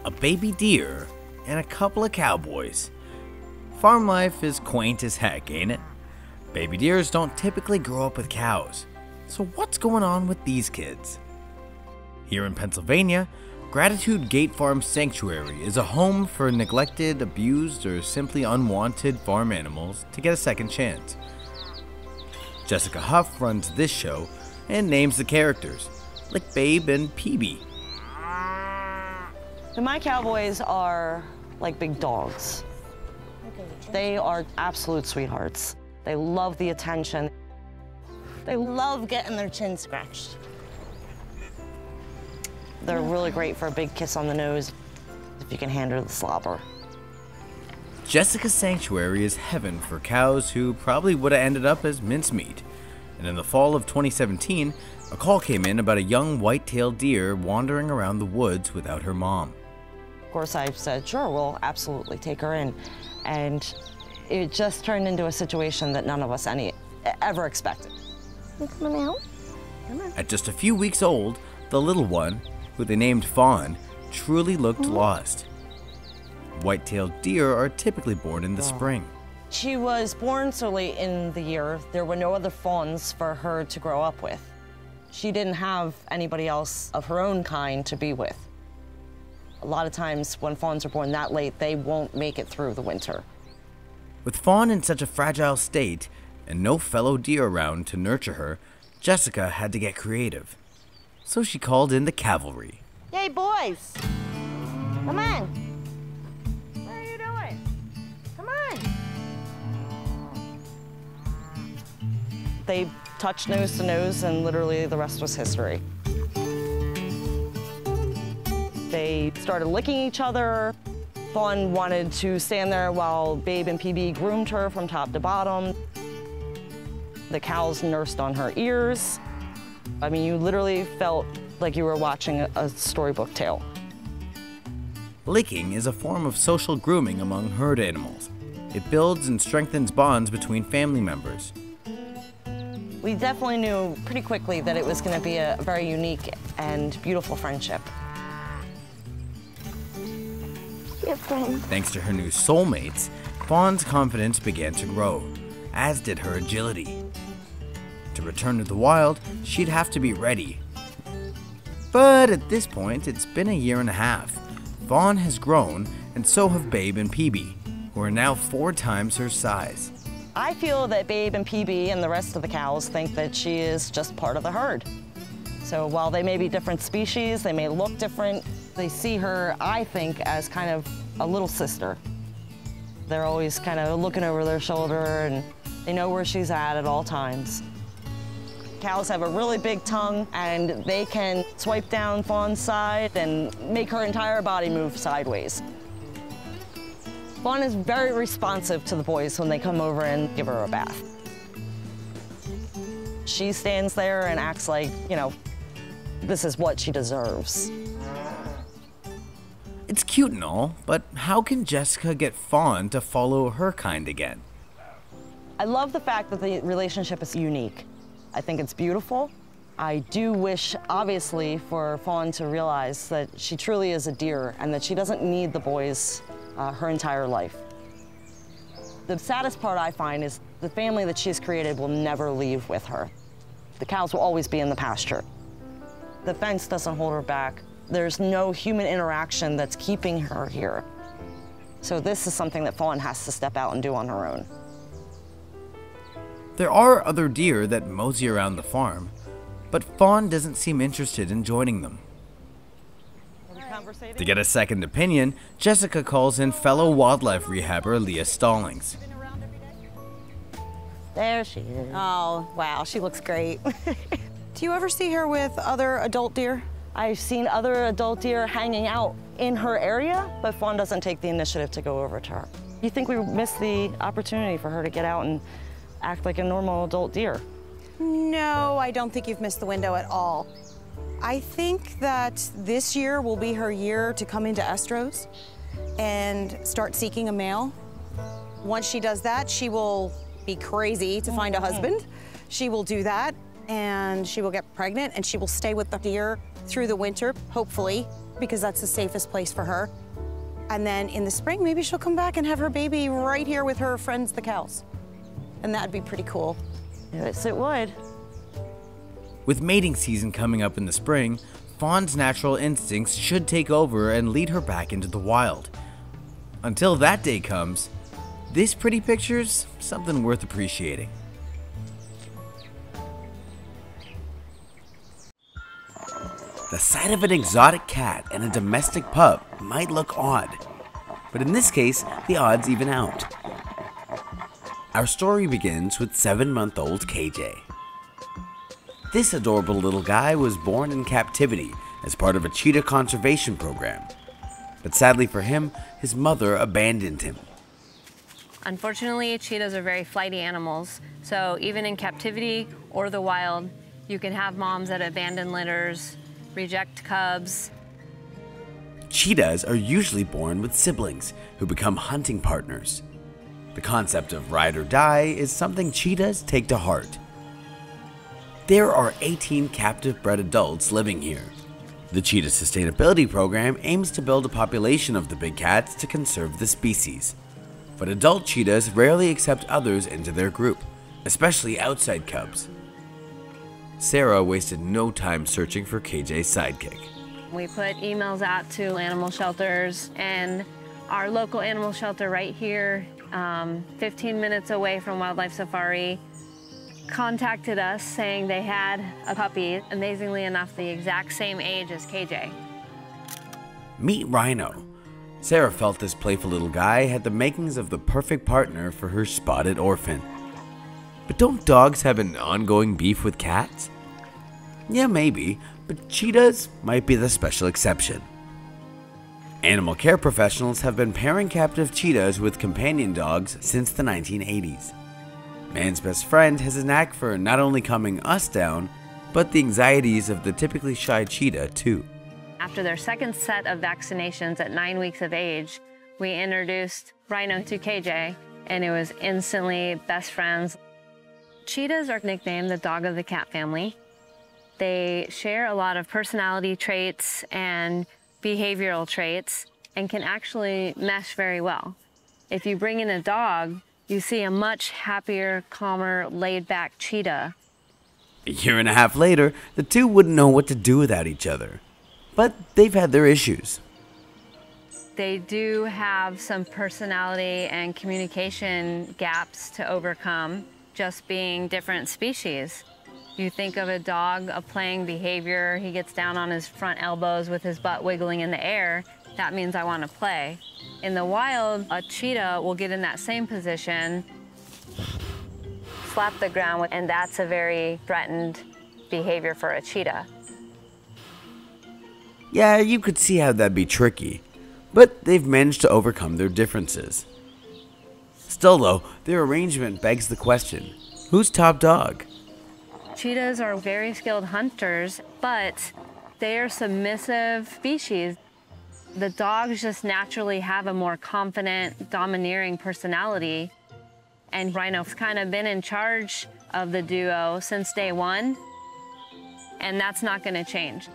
a baby deer, and a couple of cowboys. Farm life is quaint as heck, ain't it? Baby deers don't typically grow up with cows. So what's going on with these kids? Here in Pennsylvania, Gratitude Gate Farm Sanctuary is a home for neglected, abused, or simply unwanted farm animals to get a second chance. Jessica Huff runs this show and names the characters, like Babe and PB. My cowboys are like big dogs. They are absolute sweethearts. They love the attention. They love getting their chin scratched. They're really great for a big kiss on the nose if you can handle the slobber. Jessica's sanctuary is heaven for cows who probably would have ended up as mincemeat. And in the fall of 2017, a call came in about a young white-tailed deer wandering around the woods without her mom. Of course, I said, sure, we'll absolutely take her in. And it just turned into a situation that none of us ever expected. You coming out? Come on. At just a few weeks old, the little one, who they named Fawn, truly looked lost. White-tailed deer are typically born in the spring. She was born so late in the year, there were no other fawns for her to grow up with. She didn't have anybody else of her own kind to be with. A lot of times when fawns are born that late, they won't make it through the winter. With Fawn in such a fragile state and no fellow deer around to nurture her, Jessica had to get creative. So she called in the cavalry. Hey, boys. Come on. What are you doing? Come on. They touched nose to nose, and literally the rest was history. They started licking each other. Fawn wanted to stand there while Babe and PB groomed her from top to bottom. The cows nursed on her ears. I mean, you literally felt like you were watching a storybook tale. Licking is a form of social grooming among herd animals. It builds and strengthens bonds between family members. We definitely knew pretty quickly that it was going to be a very unique and beautiful friendship. Your friend. Thanks to her new soulmates, Fawn's confidence began to grow, as did her agility. To return to the wild, she'd have to be ready. But at this point, it's been a year and a half. Fawn has grown, and so have Babe and PB, who are now 4 times her size. I feel that Babe and PB and the rest of the cows think that she is just part of the herd. So while they may be different species, they may look different, they see her, I think, as kind of a little sister. They're always kind of looking over their shoulder, and they know where she's at all times. Cows have a really big tongue, and they can swipe down Fawn's side and make her entire body move sideways. Fawn is very responsive to the boys when they come over and give her a bath. She stands there and acts like, you know, this is what she deserves. It's cute and all, but how can Jessica get Fawn to follow her kind again? I love the fact that the relationship is unique. I think it's beautiful. I do wish, obviously, for Fawn to realize that she truly is a deer and that she doesn't need the boys her entire life. The saddest part I find is the family that she's created will never leave with her. The cows will always be in the pasture. The fence doesn't hold her back. There's no human interaction that's keeping her here. So this is something that Fawn has to step out and do on her own. There are other deer that mosey around the farm, but Fawn doesn't seem interested in joining them. To get a second opinion, Jessica calls in fellow wildlife rehabber Leah Stallings. There she is. Oh, wow, she looks great. Do you ever see her with other adult deer? I've seen other adult deer hanging out in her area, but Fawn doesn't take the initiative to go over to her. You think we missed the opportunity for her to get out and act like a normal adult deer? No, I don't think you've missed the window at all. I think that this year will be her year to come into estrus and start seeking a male. Once she does that, she will be crazy to find a husband. She will do that, and she will get pregnant, and she will stay with the deer through the winter, hopefully, because that's the safest place for her. And then in the spring, maybe she'll come back and have her baby right here with her friends, the cows. And that'd be pretty cool. Yes, it would. With mating season coming up in the spring, Fawn's natural instincts should take over and lead her back into the wild. Until that day comes, this pretty picture's something worth appreciating. The sight of an exotic cat and a domestic pup might look odd, but in this case, the odds even out. Our story begins with 7-month-old KJ. This adorable little guy was born in captivity as part of a cheetah conservation program, but sadly for him, his mother abandoned him. Unfortunately, cheetahs are very flighty animals, so even in captivity or the wild, you can have moms that abandon litters, reject cubs. Cheetahs are usually born with siblings who become hunting partners. The concept of ride or die is something cheetahs take to heart. There are 18 captive bred adults living here. The Cheetah Sustainability Program aims to build a population of the big cats to conserve the species. But adult cheetahs rarely accept others into their group, especially outside cubs. Sarah wasted no time searching for KJ's sidekick. We put emails out to animal shelters, and our local animal shelter right here, 15 minutes away from Wildlife Safari, contacted us saying they had a puppy, amazingly enough, the exact same age as KJ. Meet Rhino. Sarah felt this playful little guy had the makings of the perfect partner for her spotted orphan. But don't dogs have an ongoing beef with cats? Yeah, maybe, but cheetahs might be the special exception. Animal care professionals have been pairing captive cheetahs with companion dogs since the 1980s. Man's best friend has a knack for not only calming us down, but the anxieties of the typically shy cheetah too. After their second set of vaccinations at 9 weeks of age, we introduced Rhino to KJ, and it was instantly best friends. Cheetahs are nicknamed the dog of the cat family. They share a lot of personality traits and behavioral traits and can actually mesh very well. If you bring in a dog, you see a much happier, calmer, laid-back cheetah. A year and a half later, the two wouldn't know what to do without each other. But they've had their issues. They do have some personality and communication gaps to overcome, just being different species. You think of a dog, a playing behavior, he gets down on his front elbows with his butt wiggling in the air, that means I want to play. In the wild, a cheetah will get in that same position, slap the ground, and that's a very threatened behavior for a cheetah. Yeah, you could see how that'd be tricky, but they've managed to overcome their differences. Still though, their arrangement begs the question, who's top dog? Cheetahs are very skilled hunters, but they are submissive species. The dogs just naturally have a more confident, domineering personality, and Rhino's kind of been in charge of the duo since day one, and that's not going to change.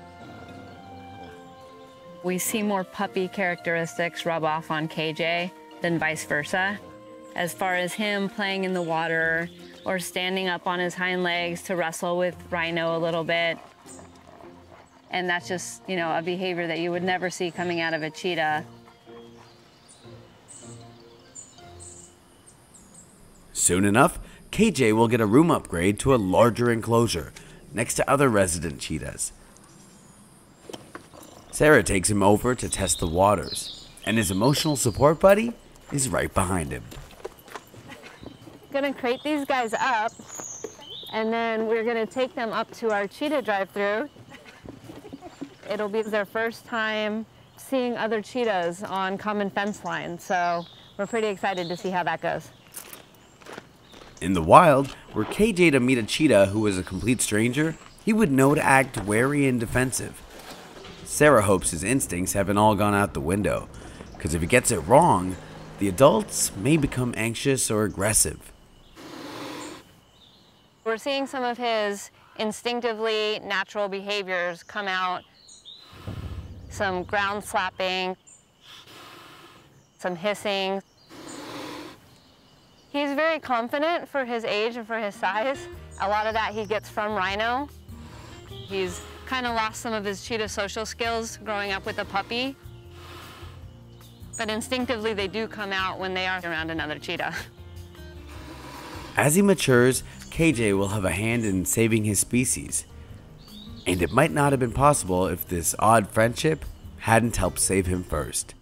We see more puppy characteristics rub off on KJ than vice versa. As far as him playing in the water or standing up on his hind legs to wrestle with Rhino a little bit. And that's just, a behavior that you would never see coming out of a cheetah. Soon enough, KJ will get a room upgrade to a larger enclosure next to other resident cheetahs. Sarah takes him over to test the waters, and his emotional support buddy is right behind him. Gonna crate these guys up, and then we're gonna take them up to our cheetah drive-through. It'll be their first time seeing other cheetahs on common fence lines, so we're pretty excited to see how that goes. In the wild, were KJ to meet a cheetah who was a complete stranger, he would know to act wary and defensive. Sarah hopes his instincts haven't all gone out the window, because if he gets it wrong, the adults may become anxious or aggressive. We're seeing some of his instinctively natural behaviors come out. some ground slapping, some hissing. He's very confident for his age and for his size. A lot of that he gets from Rhino. He's kind of lost some of his cheetah social skills growing up with a puppy, but instinctively they do come out when they are around another cheetah. As he matures, KJ will have a hand in saving his species. And it might not have been possible if this odd friendship hadn't helped save him first.